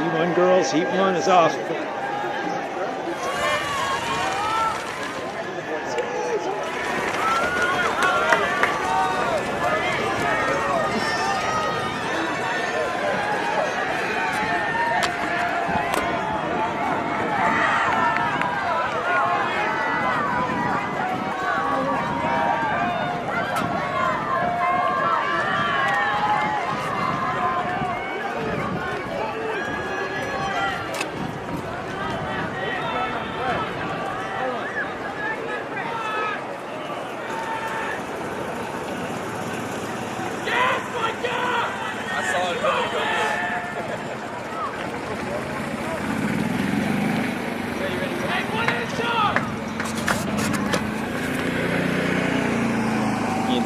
Heat 1 girls, Heat 1 is off.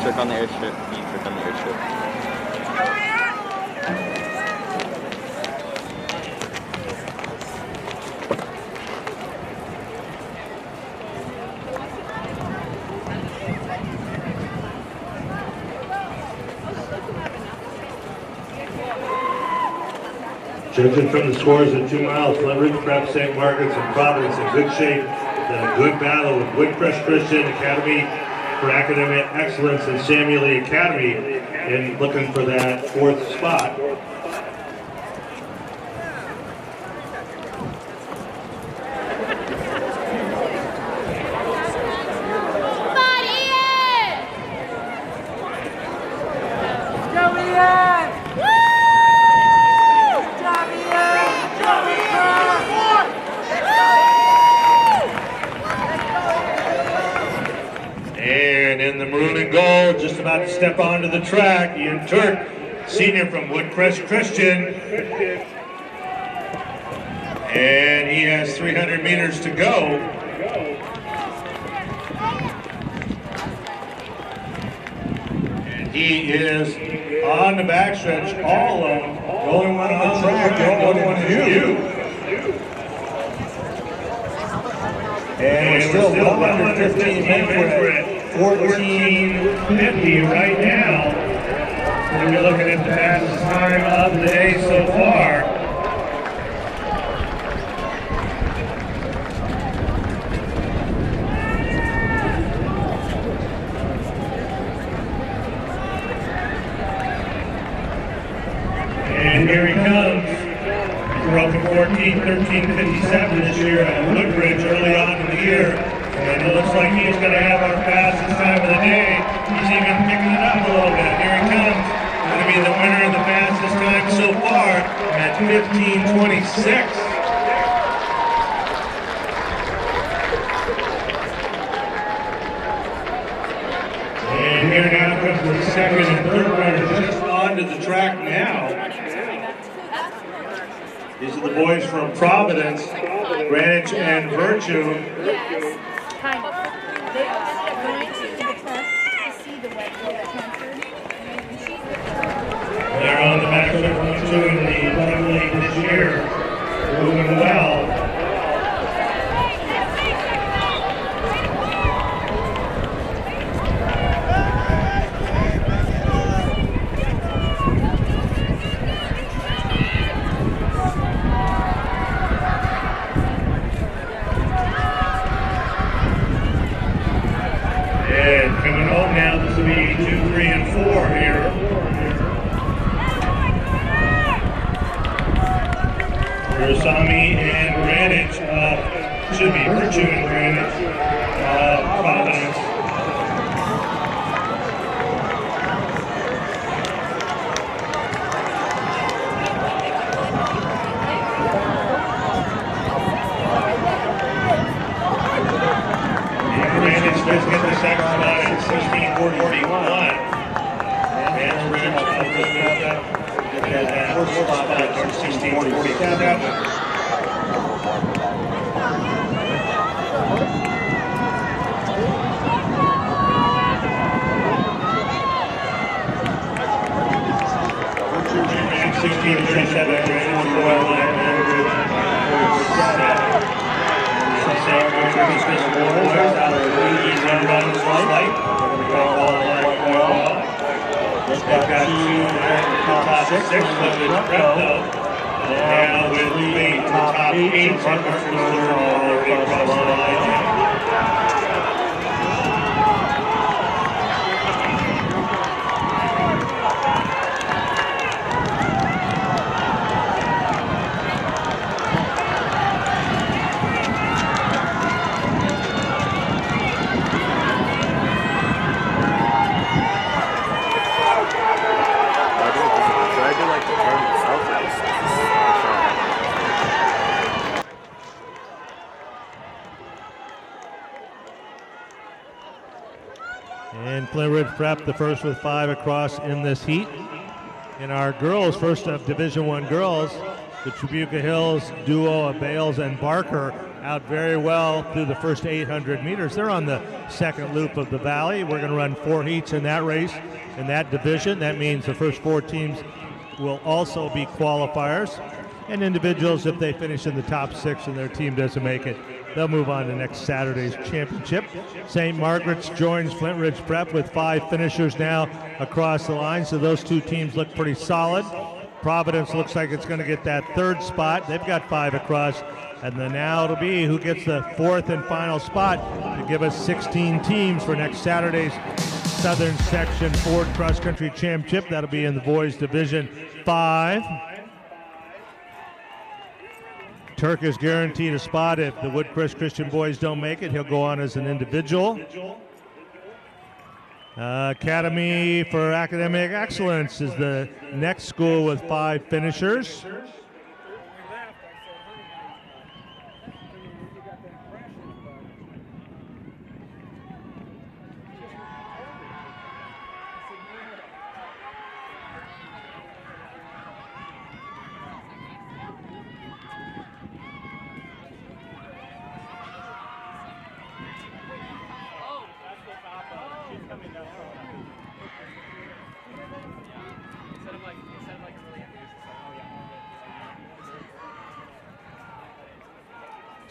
Trick on the airstrip. Trick on the airstrip. Judging from the scores at 2 miles, Flint Prep, St. Margaret's, and Providence in good shape. A good battle with Woodcrest Christian Academy for academic excellence and Samuel Lee Academy in looking for that 4th spot. And in the maroon and gold, just about to step onto the track, Ian Turk, senior from Woodcrest Christian. And he has 300 meters to go. And he is on the backstretch, all of them. The only one on the track, the only one is you. And we're still well under 15 minutes. We're at 14:50 right now. We'll be looking at the fastest time of the day so far. And here he comes. We're up to 13:57 this year at Woodbridge early on in the year. And it looks like he's going to have our fastest time of the day. He's even picking it up a little bit. Here he comes. Going to be the winner of the fastest time so far at 15:26. And here now comes the second and third runners just onto the track now. These are the boys from Providence, Greenwich, and Virtue. Yes, kind of. They're going to see the way They're on the back of the 2 in the Prelim League this year, moving well. And coming home now, this will be 2, 3, and 4 here. Rosami and Greenwich, should be Virtue and Greenwich, Providence. And Greenwich does get the second spot at 16:41. And Greenwich get that fourth spot at 16:47. They've got 2 top 6 of the prep though. Now with the top eight markers already across the line. And Flint Ridge Prep, the first with 5 across in this heat. In our girls, first of Division I girls, the Trabuco Hills duo of Bayles and Barker out very well through the first 800 meters. They're on the second loop of the valley. We're going to run 4 heats in that race, in that division. That means the first 4 teams will also be qualifiers. And individuals, if they finish in the top 6 and their team doesn't make it, they'll move on to next Saturday's championship. St. Margaret's joins Flint Ridge Prep with 5 finishers now across the line, so those 2 teams look pretty solid. Providence looks like it's going to get that 3rd spot. They've got 5 across, and then now it'll be who gets the 4th and final spot to give us 16 teams for next Saturday's Southern Section Ford Cross Country Championship. That'll be in the boys Division 5. Turk is guaranteed a spot if the Woodcrest Christian boys don't make it. He'll go on as an individual. Academy for Academic Excellence is the next school with 5 finishers.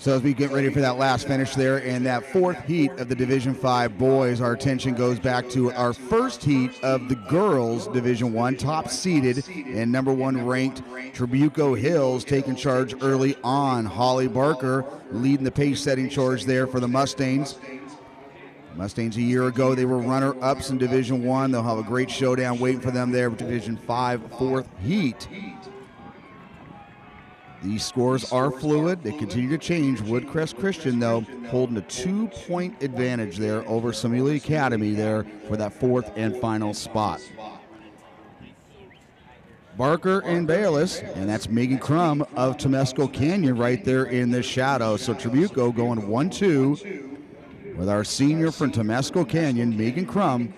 So as we get ready for that last finish there in that 4th heat of the Division 5 boys, our attention goes back to our first heat of the girls Division 1, top seeded and number 1 ranked Trabuco Hills taking charge early on. Holly Barker leading the pace setting charge there for the Mustangs. Mustangs a year ago, they were runner-ups in Division 1. They'll have a great showdown waiting for them there with Division 5 4th heat. These scores are fluid. They continue to change. Woodcrest Christian, though, holding a 2-point advantage there over Millie Academy there for that 4th and final spot. Barker and Bayles, and that's Megan Crum of Temescal Canyon right there in the shadow. So Trabuco going 1-2 with our senior from Temescal Canyon, Megan Crum.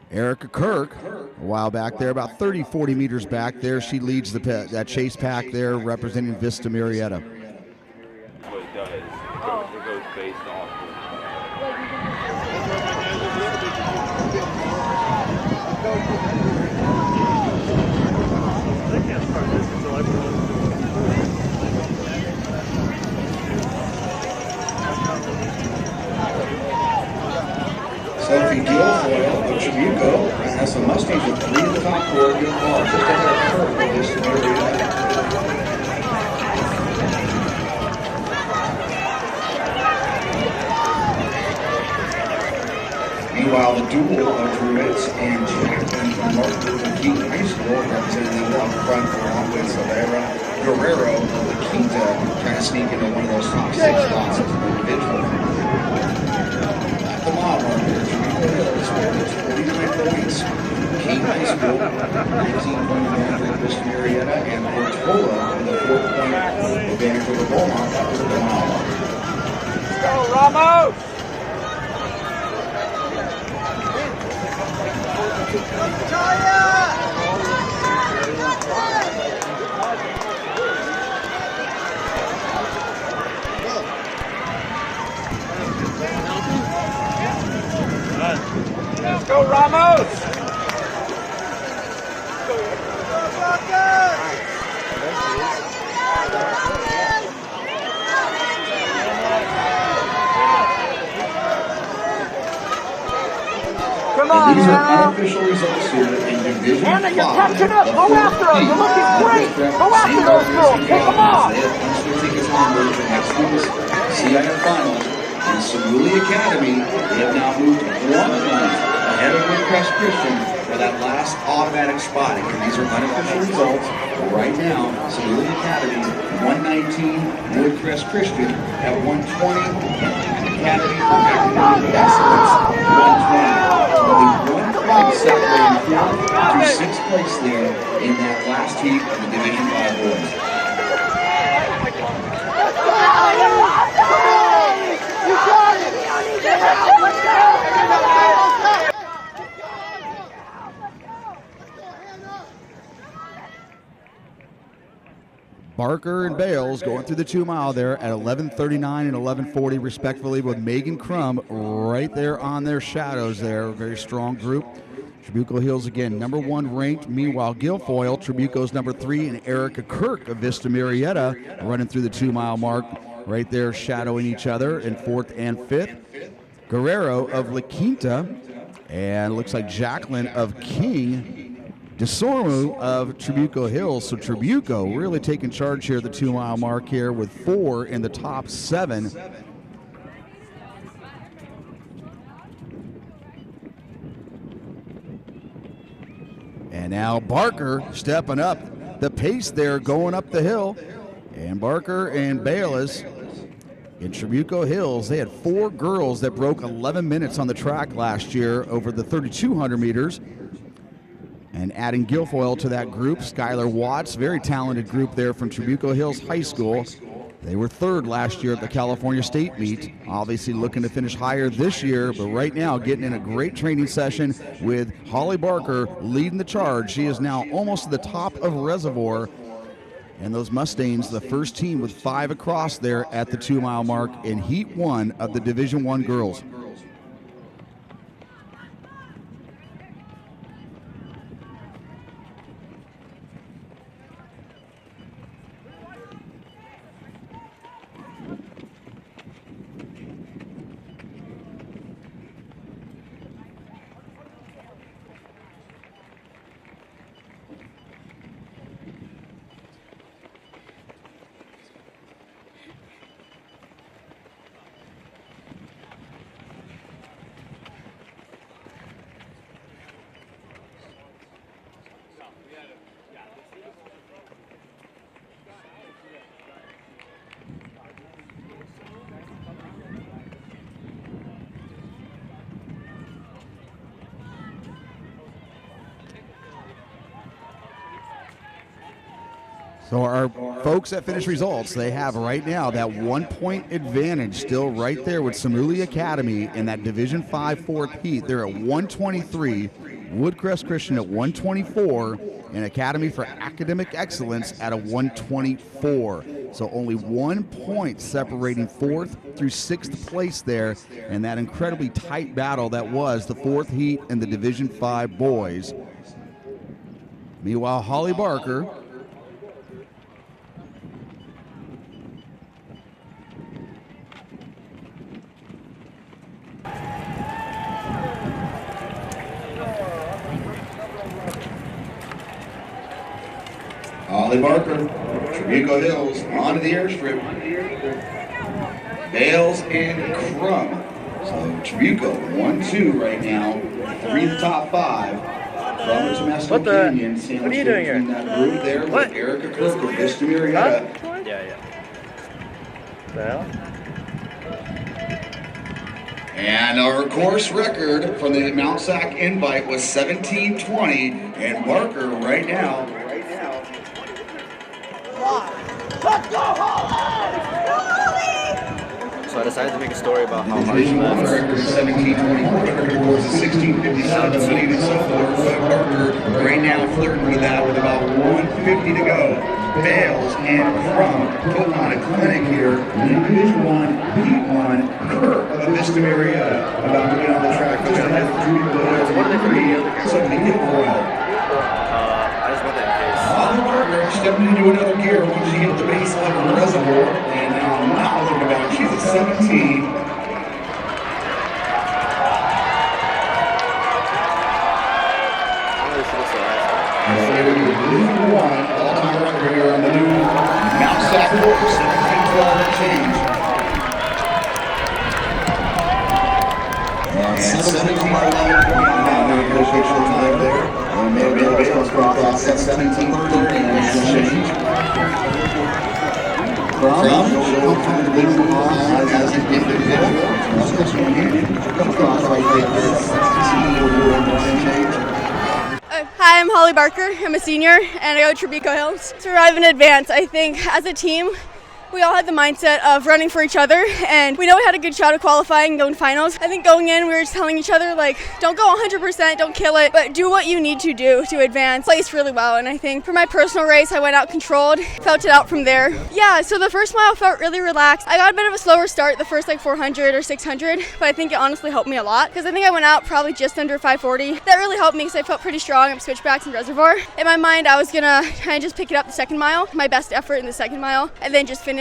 Erica Kirk, a while back there, about 30-40 meters back there. She leads that chase pack there, representing Vista Murrieta. What it does, it goes based off Sophie Guilfoyle of Trabuco has the Mustangs with 3 in the top 4 good ball. Just ahead of Kirk for this area. Meanwhile, the duel of Druids and Jackman from Martin from Keaton High School representing them up front along with Savera Guerrero of La Quinta, trying to sneak into one of those top 6 spots as an individual. The mob on here, Trabuco Hills, 49 points. Keaton High School, 19-point advantage for Vista Murrieta, and Portola with a 4-point advantage for the Beaumont. That was the mob. Let's go, Ramos! Let's go, Ramos! Come on, these are unofficial results here in Division Division Anna, you're 5 catching up. Go after her. You're looking great. Go after those girls. Pick them off. They have punched their tickets onward to next month's CIF finals. And Millie Academy, they have now moved 1 point ahead of Woodcrest Christian for that last automatic spot. Again, these are unofficial results. Right now, Millie Academy 119, Woodcrest Christian at 120, Academy for Academic Excellence 120. Only 1 point separating 4th to 6th place there in that last heat of the Division 5 boys. Barker and Bayles going through the 2 mile there at 11:39 and 11:40 respectively, with Megan Crum right there on their shadows there. A very strong group. Trabuco Hills again, number 1 ranked. Meanwhile, Guilfoyle, Trabuco's number 3, and Erica Kirk of Vista Murrieta running through the 2 mile mark right there, shadowing each other in 4th and 5th. Guerrero of La Quinta, and looks like Jacqueline of King. DeSormu of Trabuco Hills. So Trabuco really taking charge here at the 2 mile mark here with 4 in the top 7. And now Barker stepping up the pace there, going up the hill. And Barker and Bayles in Trabuco Hills, they had 4 girls that broke 11 minutes on the track last year over the 3,200 meters. And adding Guilfoyle to that group, Skylar Watts, very talented group there from Trabuco Hills High School. They were 3rd last year at the California State meet. Obviously looking to finish higher this year, but right now getting in a great training session with Holly Barker leading the charge. She is now almost to the top of Reservoir. And those Mustangs, the first team with 5 across there at the 2 mile mark in Heat 1 of the Division 1 girls. So our folks at Finish Results, they have right now that 1 point advantage still right there with Millie Academy in that Division 5 4th heat. They're at 123, Woodcrest Christian at 124, and Academy for Academic Excellence at a 124. So only 1 point separating 4th through 6th place there in that incredibly tight battle that was the 4th heat in the Division 5 boys. Meanwhile, Holly Barker, Holly Barker, Trabuco Hills, onto the airstrip. Bayles and Crum. So Trabuco, 1-2 right now. 3 in the top 5. Crum and Temescal Canyon. What are you doing here? That group there with Erica Kirk of Vista Murrieta. Yeah. The hell? And our course record from the Mount Sac invite was 17:20, and Barker right now. So I decided to make a story about how much Division 1 record 17:24, record was 16:57, and so forth. But Barker right now flirting with that with about 150 to go. Bayles and Crum putting on a clinic here in Division 1, Heat 1. Kirk of Vista Murrieta about to get on the track. Goes ahead for Judy Boyle. What are they doing here? Something to get for it. I just want that in case. Holly Barker stepping into another gear when she hit the baseline of the reservoir. And now not looking about, she's at 17. I really should have said that. Division 1 all-time record here on the new Mount Sac Horse, 17-12 change. And 17-11 official time there. And Millie Bayles brought that 17-30 change. Crum will come to Division 1 as an individual. This one here comes across right there. Hi, I'm Holly Barker. I'm a senior and I go to Trabuco Hills. Survive and advance. I think as a team, we all had the mindset of running for each other, and we know we had a good shot of qualifying and going to finals. I think going in, we were just telling each other, like, don't go 100%, don't kill it, but do what you need to do to advance. Placed really well, and I think for my personal race, I went out controlled, felt it out from there. Yeah, so the first mile felt really relaxed. I got a bit of a slower start the first, 400 or 600, but I think it honestly helped me a lot, because I think I went out probably just under 540. That really helped me, because I felt pretty strong up switchbacks and reservoir. In my mind, I was gonna kind of just pick it up the second mile, my best effort in the second mile, and then just finish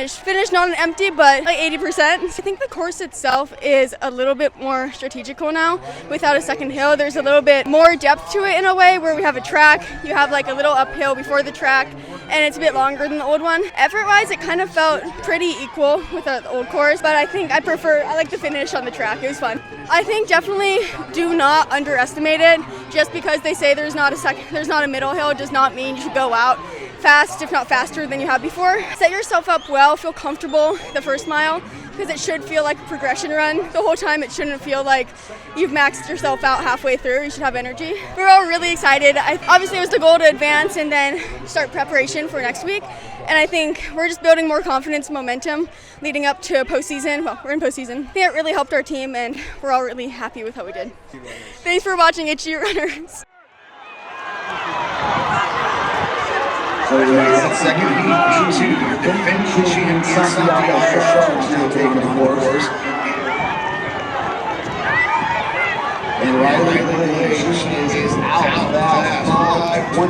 not an empty, but 80%. I think the course itself is a little bit more strategical now. Without a second hill, there's a little bit more depth to it in a way, where we have a track, you have a little uphill before the track, and it's a bit longer than the old one. Effort-wise, it kind of felt pretty equal with the old course, but I think I like the finish on the track. It was fun. I think definitely do not underestimate it. Just because they say there's not a middle hill does not mean you should go out fast, if not faster than you have before. Set yourself up well, feel comfortable the first mile, because it should feel like a progression run the whole time. It shouldn't feel like you've maxed yourself out halfway through. You should have energy. We're all really excited. Obviously, it was the goal to advance and then start preparation for next week. And I think we're just building more confidence and momentum leading up to postseason. Well, we're in postseason. I think it really helped our team, and we're all really happy with how we did. Thanks for watching Itchy Runners. So it's second heat, E2, defending champion Santiago Sharks now taking the course. And Riley is out fast, 5:20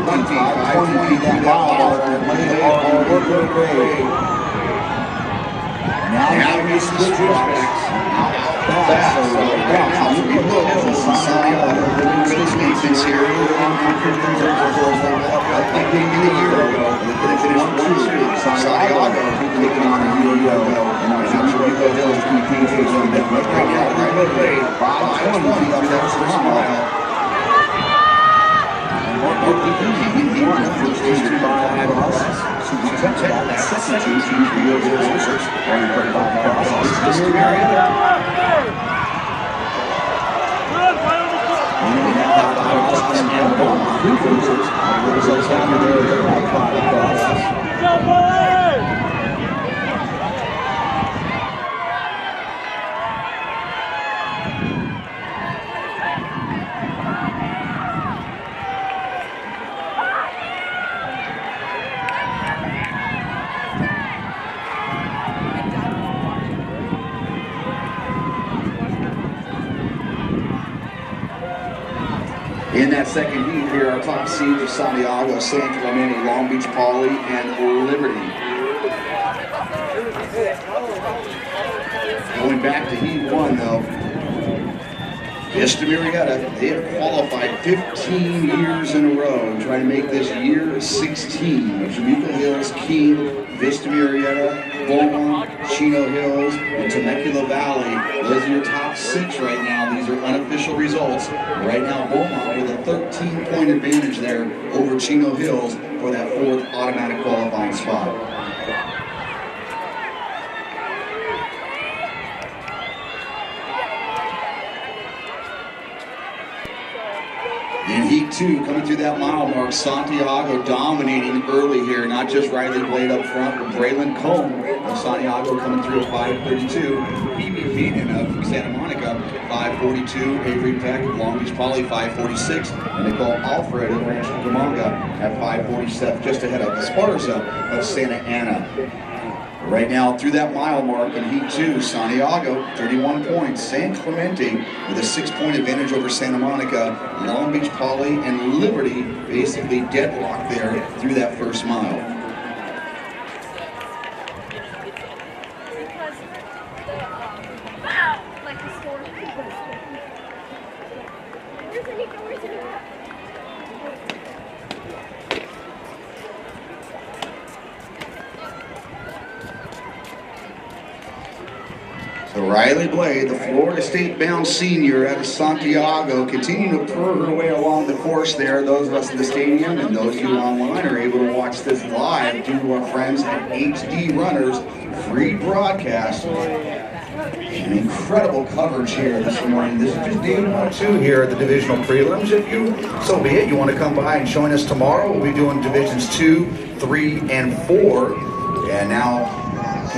that mile, now we switch backs. Fast, this here, like they did a year ago, they finished 1-2. Santiago taking on a year ago, and now Trabuco Hills competing for them right now. 5:20 up that first mile. And what he won the first 2 miles. So we took that second 2 Trabuco Hills and we put 5 across. This is Murrieta. In that second heat here, our top seeds are Santiago, San Clemente, Long Beach Poly, and Liberty. Going back to heat 1 though, Vista Murrieta, they have qualified 15 years in a row, trying to make this year 16. Trabuco Hills, Keene, Vista Murrieta, Beaumont, Chino Hills, and Temescal Valley. Those are your top 6 right now. These are unofficial results. Right now, Beaumont with a 13-point advantage there over Chino Hills for that 4th automatic qualifying spot. In heat 2, coming through that mile mark, Santiago dominating early here, not just Riley Blade up front, but Braylon Combe of Santiago coming through at 5:32. Phoebe Feenan of Santa Monica, 5:42. Avery Peck of Long Beach Poly, 5:46. And Nicole Alfred of Rancho Cucamonga at 5:47, just ahead of Esparza of Santa Ana. Right now, through that mile mark in heat 2, Santiago, 31 points. San Clemente with a 6-point advantage over Santa Monica. Long Beach Poly and Liberty basically deadlocked there through that first mile. Riley Blade, the Florida State-bound senior out of Santiago, continuing to purr her way along the course there. Those of us in the stadium and those of you online are able to watch this live due to our friends at HD Runners free broadcast. An incredible coverage here this morning. This is just day 1 or 2 here at the divisional prelims. If you, so be it, you want to come by and join us tomorrow, we'll be doing divisions 2, 3, and 4. And now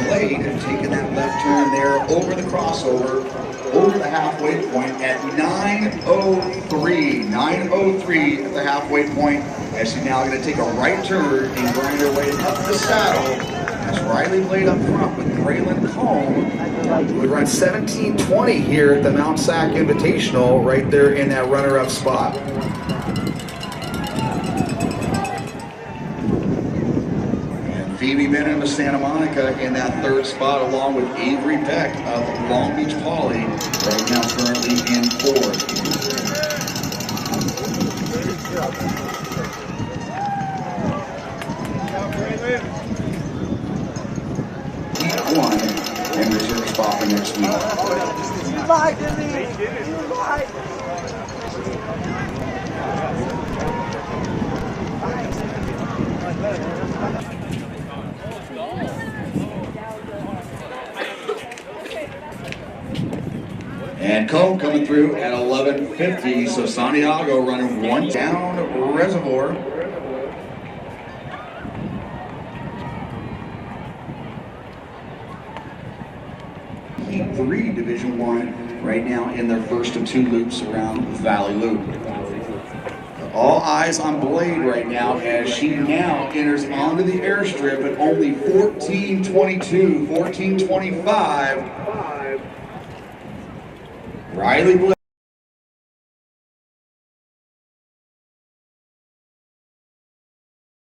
Blade has taken that left turn there over the crossover, over the halfway point at 9:03. 9:03 at the halfway point. As she's now going to take a right turn and grind her way up the saddle. That's Riley Blade up front with Graylin Combe, who would run 17:20 here at the Mount Sac Invitational, right there in that runner-up spot. Phoebe Benham of Santa Monica in that 3rd spot, along with Avery Beck of Long Beach Poly, right now currently in 4th. Heat 1 and reserve spot for next week. You lied to me. You lied. And Combe coming through at 11:50, so Santiago running 1 down Reservoir. Heat 3 Division 1 right now in their first of 2 loops around Valley Loop. All eyes on Blade right now as she now enters onto the airstrip at only 14:22, 14:25. Riley Blade.